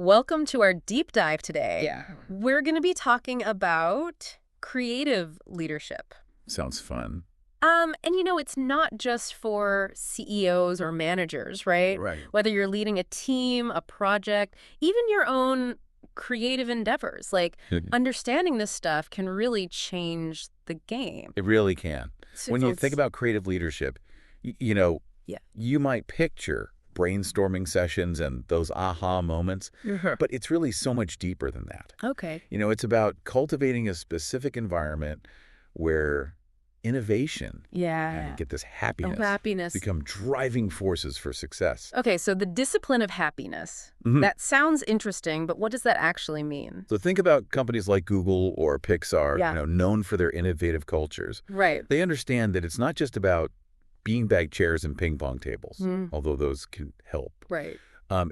Welcome to our deep dive today. Yeah. We're going to be talking about creative leadership. Sounds fun. And it's not just for CEOs or managers, right? Right. Whether you're leading a team, a project, even your own creative endeavors, like understanding this stuff can really change the game. It really can. So When you it's- think about creative leadership, Yeah. you might picture brainstorming sessions and those aha moments, but it's really so much deeper than that. Okay. It's about cultivating a specific environment where innovation and get this happiness become driving forces for success. Okay, so the discipline of happiness. Mhm. That sounds interesting, but what does that actually mean? So think about companies like Google or Pixar, Yeah. known for their innovative cultures. Right. They understand that it's not just about beanbag chairs and ping pong tables, Mm. although those can help. Right.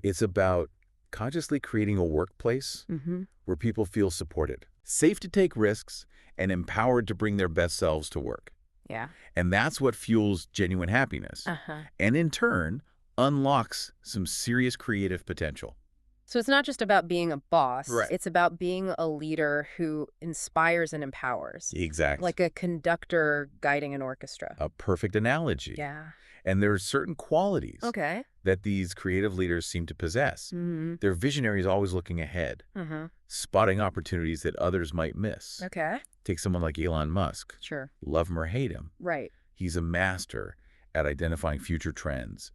It's about consciously creating a workplace Mm-hmm. where people feel supported, safe to take risks, and empowered to bring their best selves to work. Yeah. And that's what fuels genuine happiness, Uh-huh. and in turn, unlocks some serious creative potential. So it's not just about being a boss. Right. It's about being a leader who inspires and empowers. Exactly. Like a conductor guiding an orchestra. A perfect analogy. Yeah. And there are certain qualities Okay. that these creative leaders seem to possess. Mm-hmm. They're visionaries, always looking ahead, Mm-hmm. spotting opportunities that others might miss. Okay. Take someone like Elon Musk. Sure. Love him or hate him, Right. he's a master at identifying future trends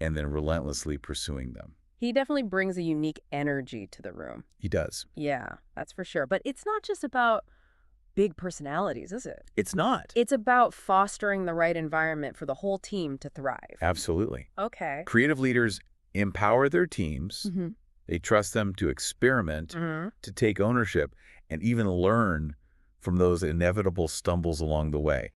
and then relentlessly pursuing them. He definitely brings a unique energy to the room. He does. Yeah, that's for sure. But it's not just about big personalities, is it? It's not. It's about fostering the right environment for the whole team to thrive. Absolutely. Okay. Creative leaders empower their teams. Mm-hmm. They trust them to experiment, Mm-hmm. to take ownership, and even learn from those inevitable stumbles along the way.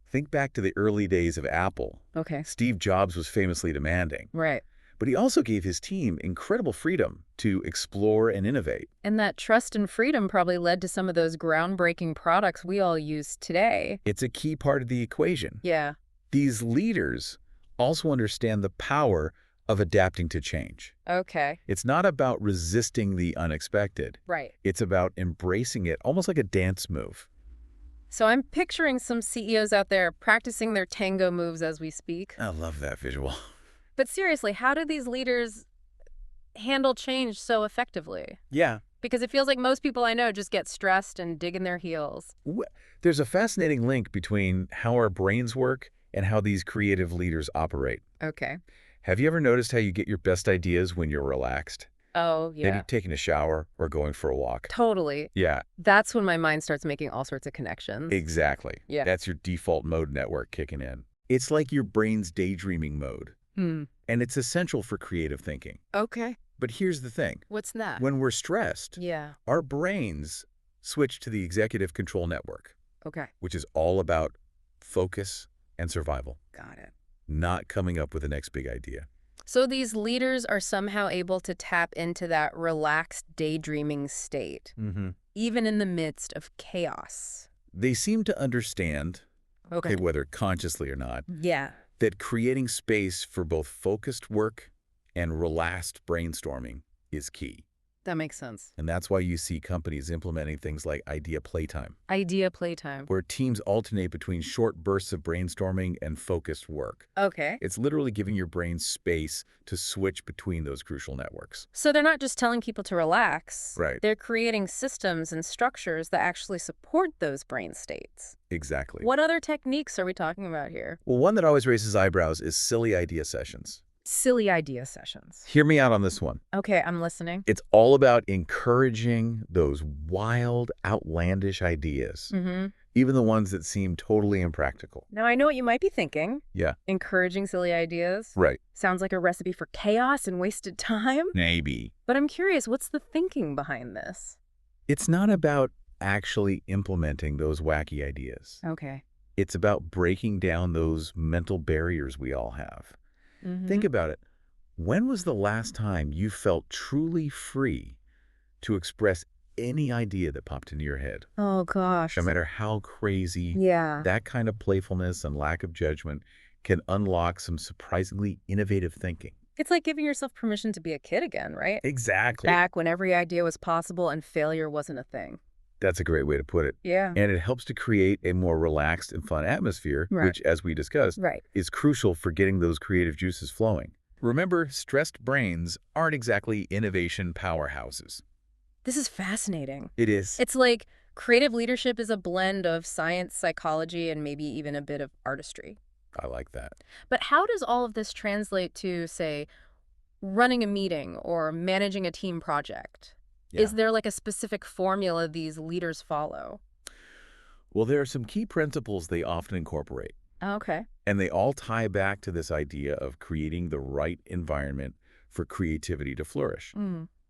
Think back to the early days of Apple. Okay. Steve Jobs was famously demanding, Right. but he also gave his team incredible freedom to explore and innovate. And that trust and freedom probably led to some of those groundbreaking products we all use today. It's a key part of the equation. Yeah. These leaders also understand the power of adapting to change. Okay. It's not about resisting the unexpected. Right. It's about embracing it, almost like a dance move. So I'm picturing some CEOs out there practicing their tango moves as we speak. I love that visual. But seriously, how do these leaders handle change so effectively? Yeah. Because it feels like most people I know just get stressed and dig in their heels. There's a fascinating link between how our brains work and how these creative leaders operate. Okay. Have you ever noticed how you get your best ideas when you're relaxed? Oh, yeah. Maybe taking a shower or going for a walk. Totally. Yeah, That's when my mind starts making all sorts of connections. exactly. Yeah. That's your default mode network kicking in. It's like your brain's daydreaming mode, Hmm. and it's essential for creative thinking. Okay. But here's the thing. What's that? When we're stressed, Yeah. our brains switch to the executive control network, Okay. which is all about focus and survival, Got it. not coming up with the next big idea. So these leaders are somehow able to tap into that relaxed daydreaming state, even in the midst of chaos. They seem to understand, Okay. whether consciously or not, Yeah. that creating space for both focused work and relaxed brainstorming is key. That makes sense. And that's why you see companies implementing things like idea playtime, Idea playtime. where teams alternate between short bursts of brainstorming and focused work. Okay. It's literally giving your brain space to switch between those crucial networks. So they're not just telling people to relax. Right. They're creating systems and structures that actually support those brain states. Exactly. What other techniques are we talking about here? Well, one that always raises eyebrows is silly idea sessions. Silly idea sessions. Hear me out on this one. Okay, I'm listening. It's all about encouraging those wild, outlandish ideas, Mm-hmm. even the ones that seem totally impractical. Now, I know what you might be thinking. Yeah. Encouraging silly ideas. Right. Sounds like a recipe for chaos and wasted time. Maybe. But I'm curious, what's the thinking behind this? It's not about actually implementing those wacky ideas. Okay. It's about breaking down those mental barriers we all have. Mm-hmm. Think about it. When was the last time you felt truly free to express any idea that popped into your head? Oh, gosh. No matter how crazy, Yeah. that kind of playfulness and lack of judgment can unlock some surprisingly innovative thinking. It's like giving yourself permission to be a kid again, right? Exactly. Back when every idea was possible and failure wasn't a thing. That's a great way to put it. Yeah. And it helps to create a more relaxed and fun atmosphere, Right. which, as we discussed, is crucial for getting those creative juices flowing. Remember, stressed brains aren't exactly innovation powerhouses. This is fascinating. It is. It's like creative leadership is a blend of science, psychology, and maybe even a bit of artistry. I like that. But how does all of this translate to, say, running a meeting or managing a team project? Yeah. Is there like a specific formula these leaders follow? Well, there are some key principles they often incorporate. Okay. And they all tie back to this idea of creating the right environment for creativity to flourish.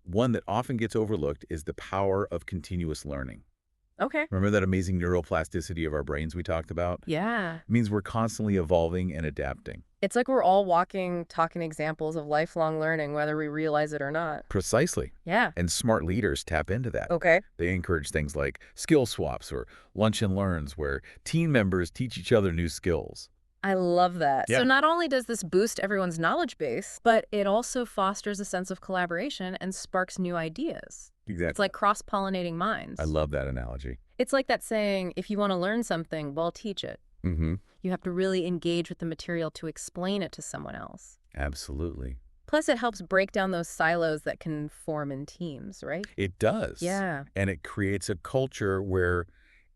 One that often gets overlooked is the power of continuous learning. Okay. Remember that amazing neuroplasticity of our brains we talked about? Yeah. It means we're constantly evolving and adapting. It's like we're all talking examples of lifelong learning, whether we realize it or not. Precisely. Yeah. And smart leaders tap into that. Okay. They encourage things like skill swaps or lunch and learns, where team members teach each other new skills. I love that. Yeah. So not only does this boost everyone's knowledge base, but it also fosters a sense of collaboration and sparks new ideas. Exactly. It's like cross-pollinating minds. I love that analogy. It's like that saying, if you want to learn something, well, teach it. You have to really engage with the material to explain it to someone else. Absolutely. Plus, it helps break down those silos that can form in teams, right? It does. Yeah. And it creates a culture where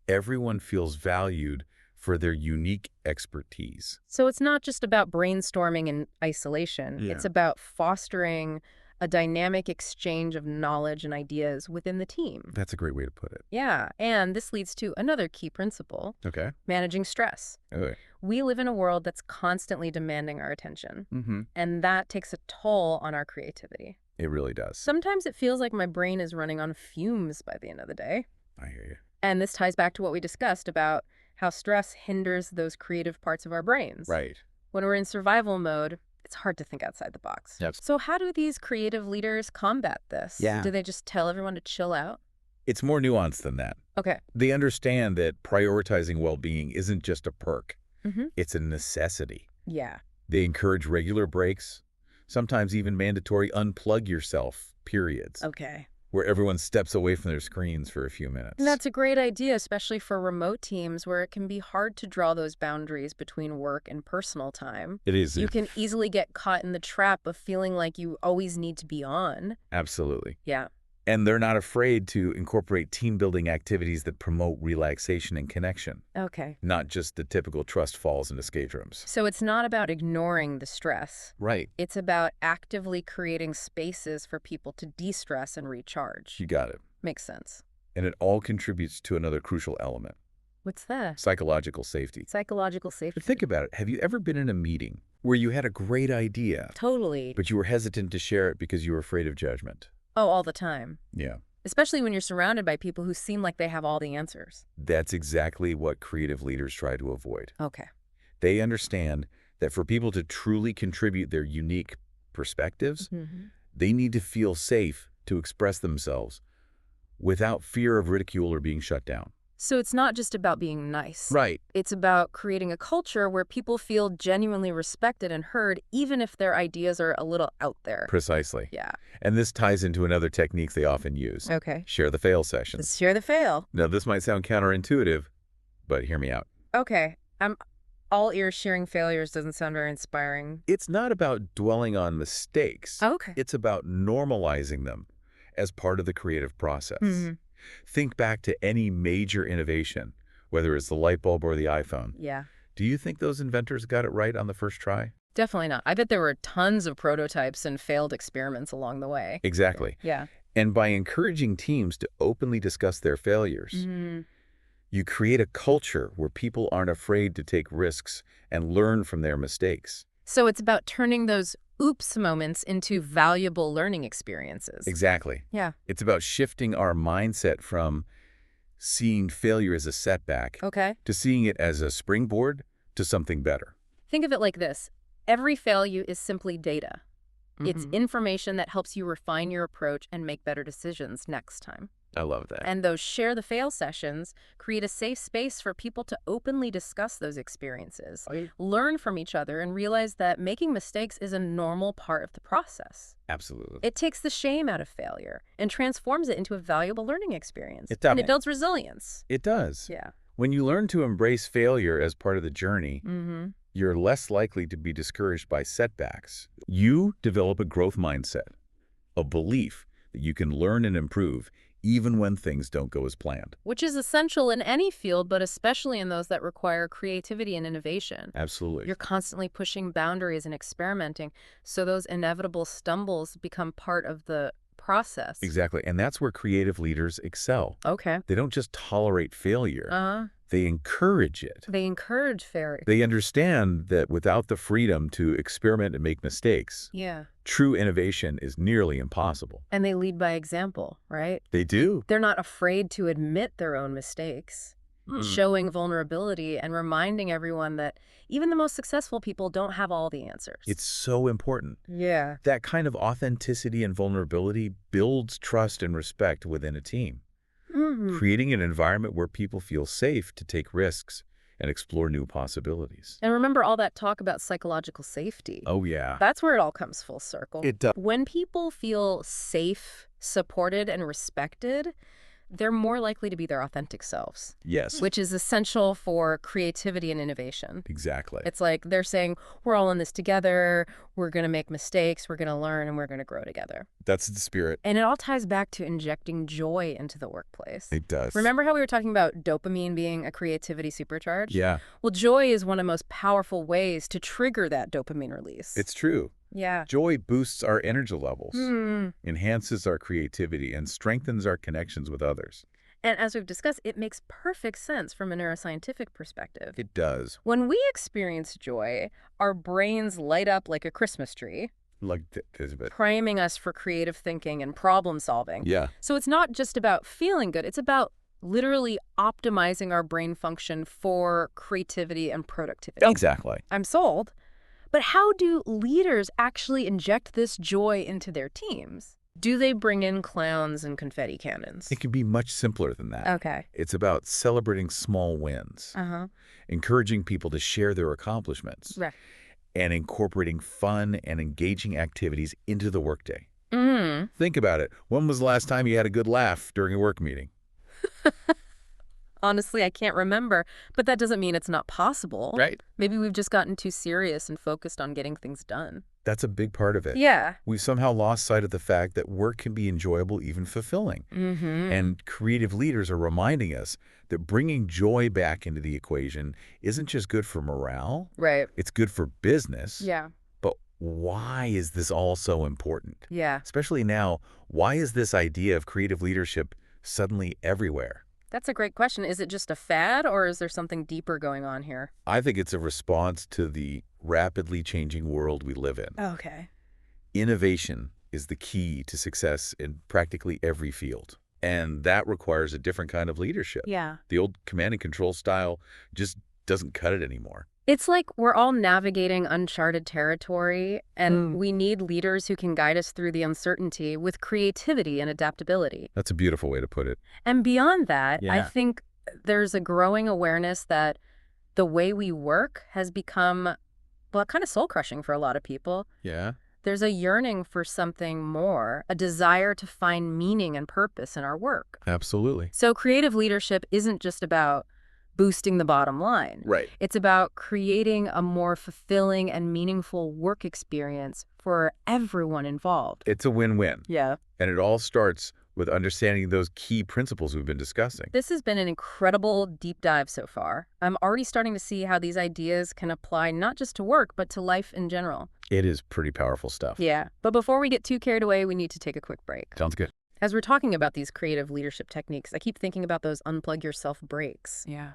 everyone feels valued for their unique expertise. So it's not just about brainstorming in isolation. Yeah. It's about fostering a dynamic exchange of knowledge and ideas within the team. That's a great way to put it. Yeah, and this leads to another key principle, Okay. managing stress. Okay. We live in a world that's constantly demanding our attention, and that takes a toll on our creativity. It really does. Sometimes it feels like my brain is running on fumes by the end of the day. I hear you. And this ties back to what we discussed about how stress hinders those creative parts of our brains. Right. When we're in survival mode, it's hard to think outside the box. Yep. So how do these creative leaders combat this? Yeah. Do they just tell everyone to chill out? It's more nuanced than that. Okay. They understand that prioritizing well-being isn't just a perk. It's a necessity. Yeah. They encourage regular breaks, sometimes even mandatory unplug yourself periods. Okay. Where everyone steps away from their screens for a few minutes. And that's a great idea, especially for remote teams where it can be hard to draw those boundaries between work and personal time. It is. You can easily get caught in the trap of feeling like you always need to be on. Absolutely. Yeah. And they're not afraid to incorporate team-building activities that promote relaxation and connection. Okay. Not just the typical trust falls and escape rooms. So it's not about ignoring the stress. Right. It's about actively creating spaces for people to de-stress and recharge. You got it. Makes sense. And it all contributes to another crucial element. What's that? Psychological safety. Psychological safety. But think about it. Have you ever been in a meeting where you had a great idea, Totally. but you were hesitant to share it because you were afraid of judgment? Oh, all the time. Yeah. Especially when you're surrounded by people who seem like they have all the answers. That's exactly what creative leaders try to avoid. Okay. They understand that for people to truly contribute their unique perspectives, they need to feel safe to express themselves without fear of ridicule or being shut down. So it's not just about being nice. Right. It's about creating a culture where people feel genuinely respected and heard, even if their ideas are a little out there. Precisely. Yeah. And this ties into another technique they often use. Okay. Share the fail sessions. Let's share the fail. Now, this might sound counterintuitive, but hear me out. Okay. I'm all ears. Sharing failures doesn't sound very inspiring. It's not about dwelling on mistakes. Okay. It's about normalizing them as part of the creative process. Think back to any major innovation, whether it's the light bulb or the iPhone. Yeah. Do you think those inventors got it right on the first try? Definitely not. I bet there were tons of prototypes and failed experiments along the way. Exactly. Yeah. And by encouraging teams to openly discuss their failures, you create a culture where people aren't afraid to take risks and learn from their mistakes. So it's about turning those oops moments into valuable learning experiences. Exactly. Yeah. It's about shifting our mindset from seeing failure as a setback to seeing it as a springboard to something better. Think of it like this. Every failure is simply data. It's information that helps you refine your approach and make better decisions next time. I love that. And those share the fail sessions create a safe space for people to openly discuss those experiences, learn from each other, and realize that making mistakes is a normal part of the process. Absolutely. It takes the shame out of failure and transforms it into a valuable learning experience. It does. And it builds resilience. It does. Yeah. When you learn to embrace failure as part of the journey, you're less likely to be discouraged by setbacks. You develop a growth mindset, a belief that you can learn and improve even when things don't go as planned. Which is essential in any field, but especially in those that require creativity and innovation. Absolutely. You're constantly pushing boundaries and experimenting, so those inevitable stumbles become part of the process. Exactly. And that's where creative leaders excel. Okay. They don't just tolerate failure. They encourage it. They encourage failure. They understand that without the freedom to experiment and make mistakes, true innovation is nearly impossible. And they lead by example, right? They do. They're not afraid to admit their own mistakes, showing vulnerability and reminding everyone that even the most successful people don't have all the answers. It's so important. Yeah. That kind of authenticity and vulnerability builds trust and respect within a team, creating an environment where people feel safe to take risks and explore new possibilities. And remember all that talk about psychological safety. Oh, yeah. That's where it all comes full circle. It does. When people feel safe, supported, and respected, they're more likely to be their authentic selves. Yes. Which is essential for creativity and innovation. Exactly. It's like they're saying, we're all in this together, we're going to make mistakes, we're going to learn, and we're going to grow together. That's the spirit. And it all ties back to injecting joy into the workplace. It does. Remember how we were talking about dopamine being a creativity supercharge? Yeah. Well, joy is one of the most powerful ways to trigger that dopamine release. It's true. Yeah. Joy boosts our energy levels, enhances our creativity, and strengthens our connections with others. And as we've discussed, it makes perfect sense from a neuroscientific perspective. It does. When we experience joy, our brains light up like a Christmas tree, Like there's a bit. priming us for creative thinking and problem solving. Yeah. So it's not just about feeling good, it's about literally optimizing our brain function for creativity and productivity. Exactly. I'm sold. But how do leaders actually inject this joy into their teams? Do they bring in clowns and confetti cannons? It can be much simpler than that. Okay. It's about celebrating small wins, encouraging people to share their accomplishments, Right. and incorporating fun and engaging activities into the workday. Mm. Think about it. When was the last time you had a good laugh during a work meeting? Honestly, I can't remember, but that doesn't mean it's not possible. Right. Maybe we've just gotten too serious and focused on getting things done. That's a big part of it. Yeah. We've somehow lost sight of the fact that work can be enjoyable, even fulfilling. And creative leaders are reminding us that bringing joy back into the equation isn't just good for morale. Right. It's good for business. Yeah. But why is this all so important? Yeah. Especially now, why is this idea of creative leadership suddenly everywhere? That's a great question. Is it just a fad, or is there something deeper going on here? I think it's a response to the rapidly changing world we live in. Okay. Innovation is the key to success in practically every field. And that requires a different kind of leadership. Yeah. The old command and control style just doesn't cut it anymore. It's like we're all navigating uncharted territory, and we need leaders who can guide us through the uncertainty with creativity and adaptability. That's a beautiful way to put it. And beyond that, I Yeah. think there's a growing awareness that the way we work has become, well, kind of soul-crushing for a lot of people. Yeah. There's a yearning for something more, a desire to find meaning and purpose in our work. Absolutely. So creative leadership isn't just about boosting the bottom line. Right. It's about creating a more fulfilling and meaningful work experience for everyone involved. It's a win-win. Yeah. And it all starts with understanding those key principles we've been discussing. This has been an incredible deep dive so far. I'm already starting to see how these ideas can apply not just to work, but to life in general. It is pretty powerful stuff. Yeah. But before we get too carried away, we need to take a quick break. Sounds good. As we're talking about these creative leadership techniques, I keep thinking about those unplug yourself breaks. Yeah.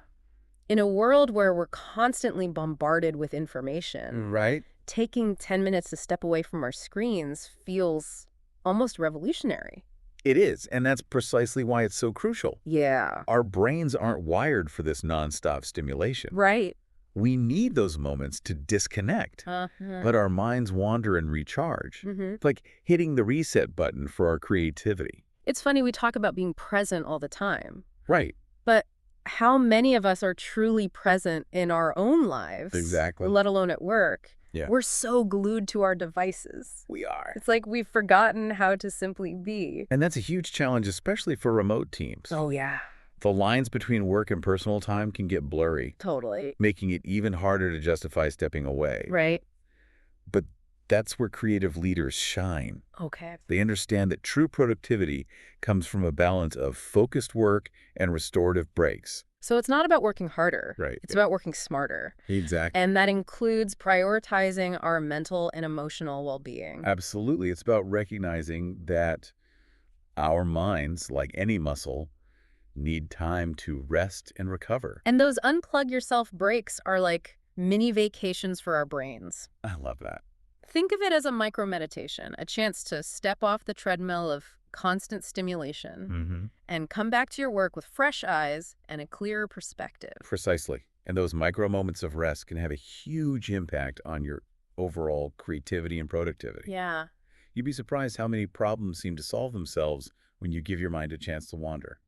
In a world where we're constantly bombarded with information, Right. taking 10 minutes to step away from our screens feels almost revolutionary. It is, and that's precisely why it's so crucial. Yeah. Our brains aren't wired for this nonstop stimulation. Right. We need those moments to disconnect, but our minds wander and recharge. It's like hitting the reset button for our creativity. It's funny, we talk about being present all the time, Right. but how many of us are truly present in our own lives, Exactly. let alone at work? Yeah. We're so glued to our devices. We are. It's like we've forgotten how to simply be. And that's a huge challenge, especially for remote teams. Oh, yeah. The lines between work and personal time can get blurry, Totally. making it even harder to justify stepping away. Right. But that's where creative leaders shine. Okay. They understand that true productivity comes from a balance of focused work and restorative breaks. So it's not about working harder. Right. It's about working smarter. Exactly. And that includes prioritizing our mental and emotional well-being. Absolutely. It's about recognizing that our minds, like any muscle, need time to rest and recover. And those unplug yourself breaks are like mini vacations for our brains. I love that. Think of it as a micro meditation, a chance to step off the treadmill of constant stimulation and come back to your work with fresh eyes and a clearer perspective. Precisely. And those micro moments of rest can have a huge impact on your overall creativity and productivity. Yeah. You'd be surprised how many problems seem to solve themselves when you give your mind a chance to wander.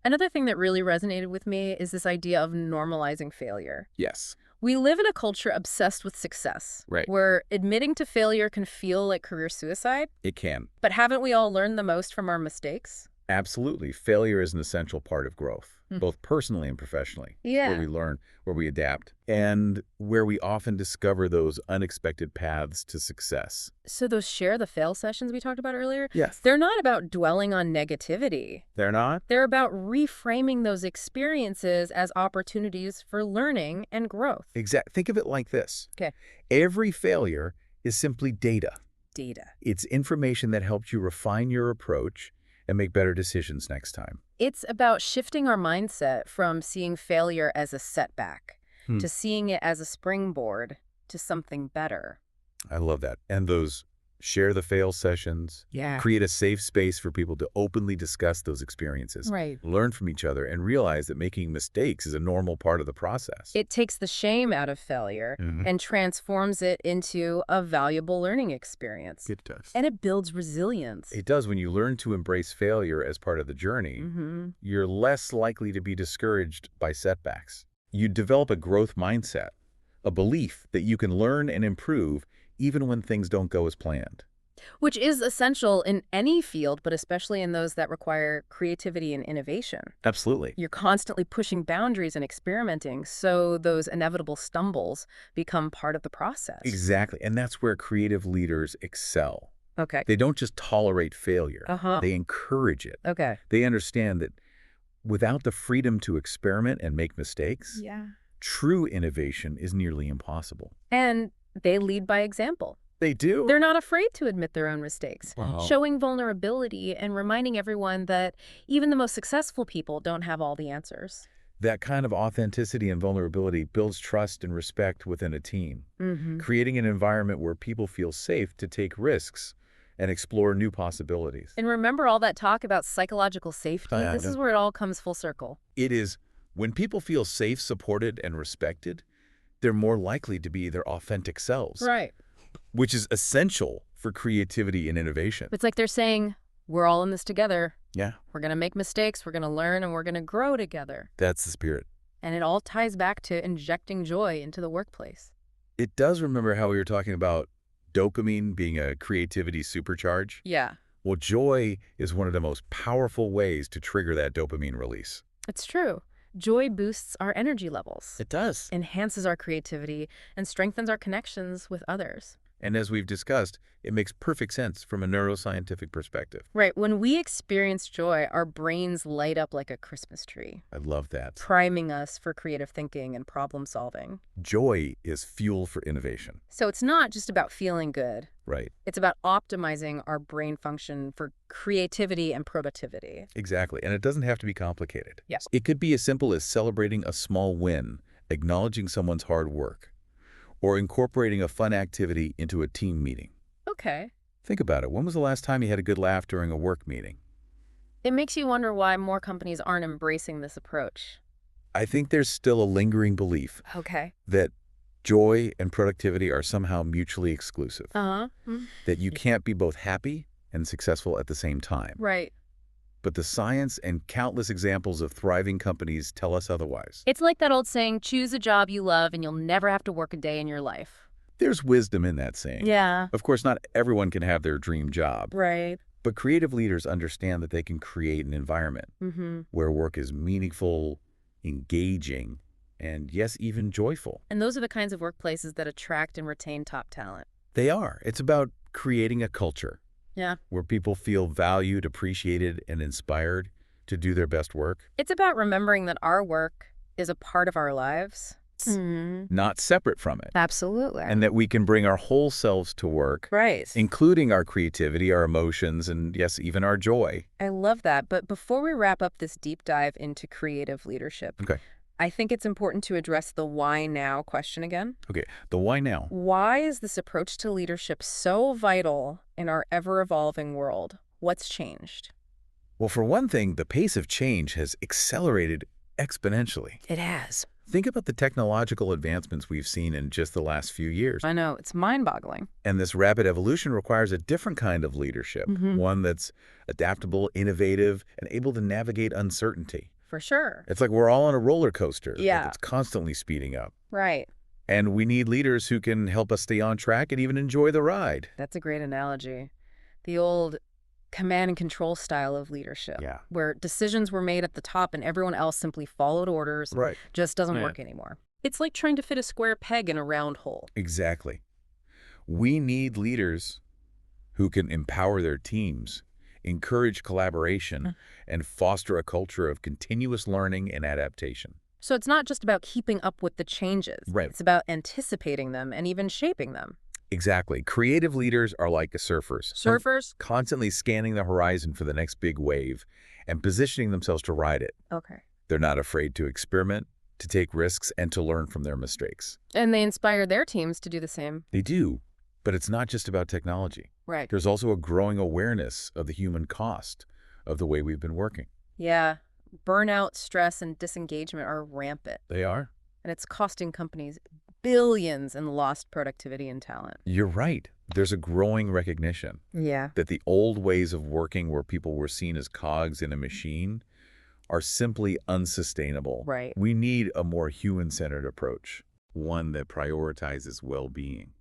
Another thing that really resonated with me is this idea of normalizing failure. Yes. We live in a culture obsessed with success, Right. where admitting to failure can feel like career suicide. It can. But haven't we all learned the most from our mistakes? Absolutely. Failure is an essential part of growth, both personally and professionally. Yeah. Where we learn, where we adapt, and where we often discover those unexpected paths to success. So those share the fail sessions we talked about earlier, Yes. they're not about dwelling on negativity. They're not? They're about reframing those experiences as opportunities for learning and growth. Think of it like this. Okay. Every failure is simply data. Data. It's information that helps you refine your approach and make better decisions next time. It's about shifting our mindset from seeing failure as a setback to seeing it as a springboard to something better. I love that. And those share the fail sessions, create a safe space for people to openly discuss those experiences, Right. learn from each other, and realize that making mistakes is a normal part of the process. It takes the shame out of failure and transforms it into a valuable learning experience. It does. And it builds resilience. It does. When you learn to embrace failure as part of the journey, you're less likely to be discouraged by setbacks. You develop a growth mindset, a belief that you can learn and improve even when things don't go as planned. Which is essential in any field, but especially in those that require creativity and innovation. Absolutely. You're constantly pushing boundaries and experimenting, so those inevitable stumbles become part of the process. Exactly. And that's where creative leaders excel. Okay. They don't just tolerate failure. They encourage it. Okay. They understand that without the freedom to experiment and make mistakes, true innovation is nearly impossible. And they lead by example. They do. They're not afraid to admit their own mistakes, Wow. showing vulnerability and reminding everyone that even the most successful people don't have all the answers. That kind of authenticity and vulnerability builds trust and respect within a team, creating an environment where people feel safe to take risks and explore new possibilities. And remember all that talk about psychological safety? This is where it all comes full circle. It is when people feel safe, supported, and respected, they're more likely to be their authentic selves. Right. Which is essential for creativity and innovation. It's like they're saying, we're all in this together. Yeah. We're going to make mistakes, we're going to learn, and we're going to grow together. That's the spirit. And it all ties back to injecting joy into the workplace. It does remember how we were talking about dopamine being a creativity supercharge? Yeah. Well, joy is one of the most powerful ways to trigger that dopamine release. It's true. Joy boosts our energy levels. It does. Enhances our creativity and strengthens our connections with others. And as we've discussed, it makes perfect sense from a neuroscientific perspective. Right. When we experience joy, our brains light up like a Christmas tree, I love that. priming us for creative thinking and problem solving. Joy is fuel for innovation. So it's not just about feeling good. Right. It's about optimizing our brain function for creativity and productivity. Exactly. And it doesn't have to be complicated. Yes. It could be as simple as celebrating a small win, acknowledging someone's hard work, or incorporating a fun activity into a team meeting. Okay. Think about it. When was the last time you had a good laugh during a work meeting? It makes you wonder why more companies aren't embracing this approach. I think there's still a lingering belief Okay. that joy and productivity are somehow mutually exclusive, Uh-huh. that you can't be both happy and successful at the same time. Right. but the science and countless examples of thriving companies tell us otherwise. It's like that old saying, choose a job you love and you'll never have to work a day in your life. There's wisdom in that saying. Yeah. Of course, not everyone can have their dream job. Right. But creative leaders understand that they can create an environment where work is meaningful, engaging, and yes, even joyful. And those are the kinds of workplaces that attract and retain top talent. They are. It's about creating a culture where people feel valued, appreciated, and inspired to do their best work. It's about remembering that our work is a part of our lives. Not separate from it. Absolutely. And that we can bring our whole selves to work, Right. including our creativity, our emotions, and yes, even our joy. I love that. But before we wrap up this deep dive into creative leadership, Okay. I think it's important to address the why now question again. Okay, the why now? Why is this approach to leadership so vital in our ever-evolving world? What's changed? Well, for one thing, the pace of change has accelerated exponentially. It has. Think about the technological advancements we've seen in just the last few years. I know. It's mind-boggling. And this rapid evolution requires a different kind of leadership, one that's adaptable, innovative, and able to navigate uncertainty. For sure. It's like we're all on a roller coaster Yeah. that's constantly speeding up. Right. And we need leaders who can help us stay on track and even enjoy the ride. That's a great analogy. The old command and control style of leadership, where decisions were made at the top and everyone else simply followed orders, just doesn't work anymore. It's like trying to fit a square peg in a round hole. Exactly. We need leaders who can empower their teams, encourage collaboration, and foster a culture of continuous learning and adaptation. So it's not just about keeping up with the changes. Right. It's about anticipating them and even shaping them. Exactly. Creative leaders are like surfers. Surfers? Constantly scanning the horizon for the next big wave and positioning themselves to ride it. Okay. They're not afraid to experiment, to take risks, and to learn from their mistakes. And they inspire their teams to do the same. They do, but it's not just about technology. Right. There's also a growing awareness of the human cost of the way we've been working. Yeah. Burnout, stress, and disengagement are rampant. They are. And it's costing companies billions in lost productivity and talent. You're right. There's a growing recognition that the old ways of working where people were seen as cogs in a machine are simply unsustainable. Right. We need a more human-centered approach, one that prioritizes well-being,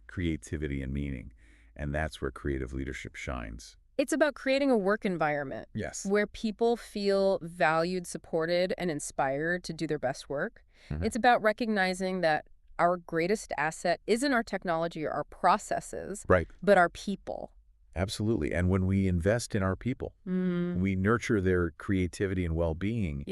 creativity, and meaning. And that's where creative leadership shines. It's about creating a work environment where people feel valued, supported, and inspired to do their best work. It's about recognizing that our greatest asset isn't our technology or our processes, but our people. Absolutely. And when we invest in our people, we nurture their creativity and well-being,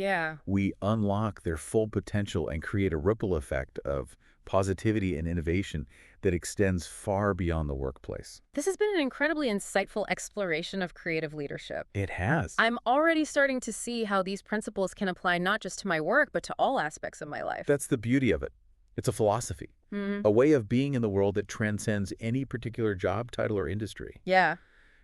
we unlock their full potential and create a ripple effect of positivity and innovation that extends far beyond the workplace. This has been an incredibly insightful exploration of creative leadership. It has. I'm already starting to see how these principles can apply not just to my work, but to all aspects of my life. That's the beauty of it. It's a philosophy, a way of being in the world that transcends any particular job title or industry. Yeah.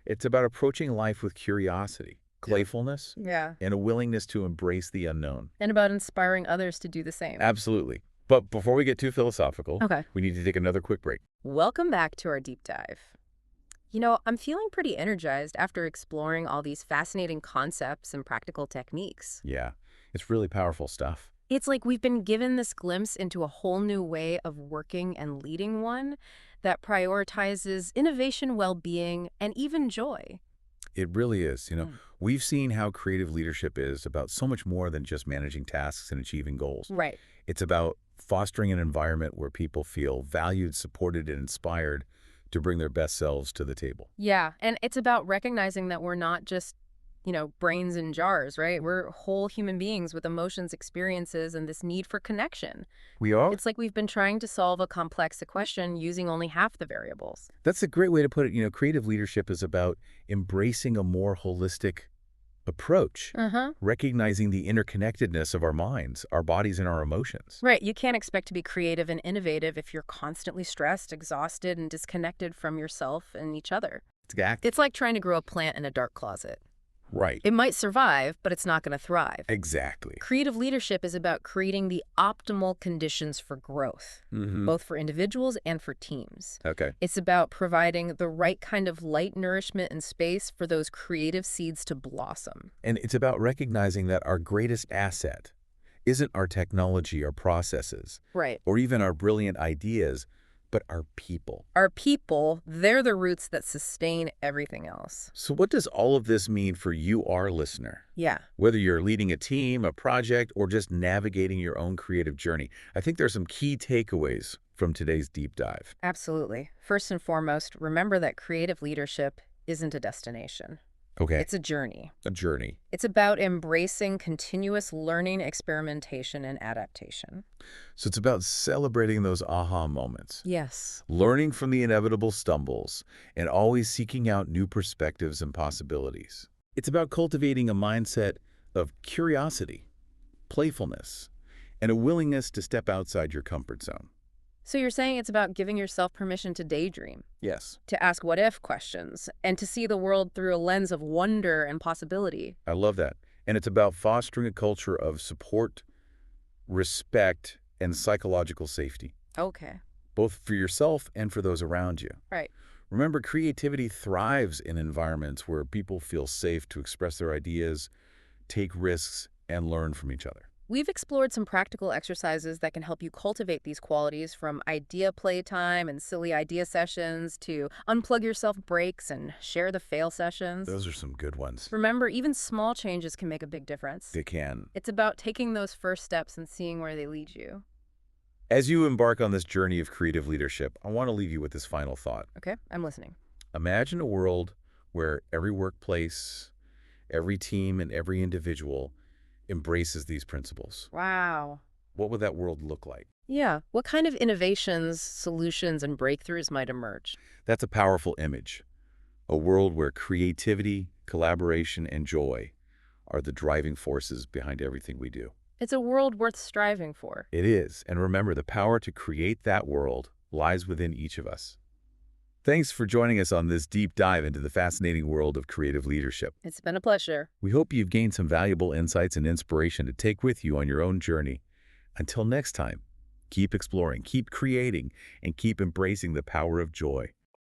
It's about approaching life with curiosity, playfulness, and a willingness to embrace the unknown. And about inspiring others to do the same. Absolutely. But before we get too philosophical, we need to take another quick break. Welcome back to our deep dive. You know, I'm feeling pretty energized after exploring all these fascinating concepts and practical techniques. Yeah, it's really powerful stuff. It's like we've been given this glimpse into a whole new way of working and leading, one that prioritizes innovation, well-being, and even joy. It really is. You know, we've seen how creative leadership is about so much more than just managing tasks and achieving goals. Right. It's about fostering an environment where people feel valued, supported, and inspired to bring their best selves to the table. Yeah, and it's about recognizing that we're not just, you know, brains in jars, right? We're whole human beings with emotions, experiences, and this need for connection. We are? It's like we've been trying to solve a complex equation using only half the variables. That's a great way to put it. You know, creative leadership is about embracing a more holistic approach, recognizing the interconnectedness of our minds, our bodies, and our emotions. Right. You can't expect to be creative and innovative if you're constantly stressed, exhausted, and disconnected from yourself and each other. Exactly. It's like trying to grow a plant in a dark closet. Right. It might survive, but it's not going to thrive. Exactly. Creative leadership is about creating the optimal conditions for growth, both for individuals and for teams. Okay. It's about providing the right kind of light, nourishment, and space for those creative seeds to blossom. And it's about recognizing that our greatest asset isn't our technology or processes, Right. or even our brilliant ideas, but our people. Our people, they're the roots that sustain everything else. So what does all of this mean for you, our listener? Yeah. Whether you're leading a team, a project, or just navigating your own creative journey, I think there's some key takeaways from today's deep dive. Absolutely. First and foremost, remember that creative leadership isn't a destination. Okay. It's a journey. A journey. It's about embracing continuous learning, experimentation, and adaptation. So it's about celebrating those aha moments. Yes. Learning from the inevitable stumbles, and always seeking out new perspectives and possibilities. It's about cultivating a mindset of curiosity, playfulness, and a willingness to step outside your comfort zone. So you're saying it's about giving yourself permission to daydream, Yes. to ask what-if questions, and to see the world through a lens of wonder and possibility. I love that. And it's about fostering a culture of support, respect, and psychological safety, Okay. both for yourself and for those around you. Right. Remember, creativity thrives in environments where people feel safe to express their ideas, take risks, and learn from each other. We've explored some practical exercises that can help you cultivate these qualities, from idea playtime and silly idea sessions to unplug yourself breaks and share the fail sessions. Those are some good ones. Remember, even small changes can make a big difference. They can. It's about taking those first steps and seeing where they lead you. As you embark on this journey of creative leadership, I want to leave you with this final thought. Okay, I'm listening. Imagine a world where every workplace, every team, and every individual embraces these principles. Wow. What would that world look like? Yeah. What kind of innovations, solutions, and breakthroughs might emerge? That's a powerful image. A world where creativity, collaboration, and joy are the driving forces behind everything we do. It's a world worth striving for. It is. And remember, the power to create that world lies within each of us. Thanks for joining us on this deep dive into the fascinating world of creative leadership. It's been a pleasure. We hope you've gained some valuable insights and inspiration to take with you on your own journey. Until next time, keep exploring, keep creating, and keep embracing the power of joy.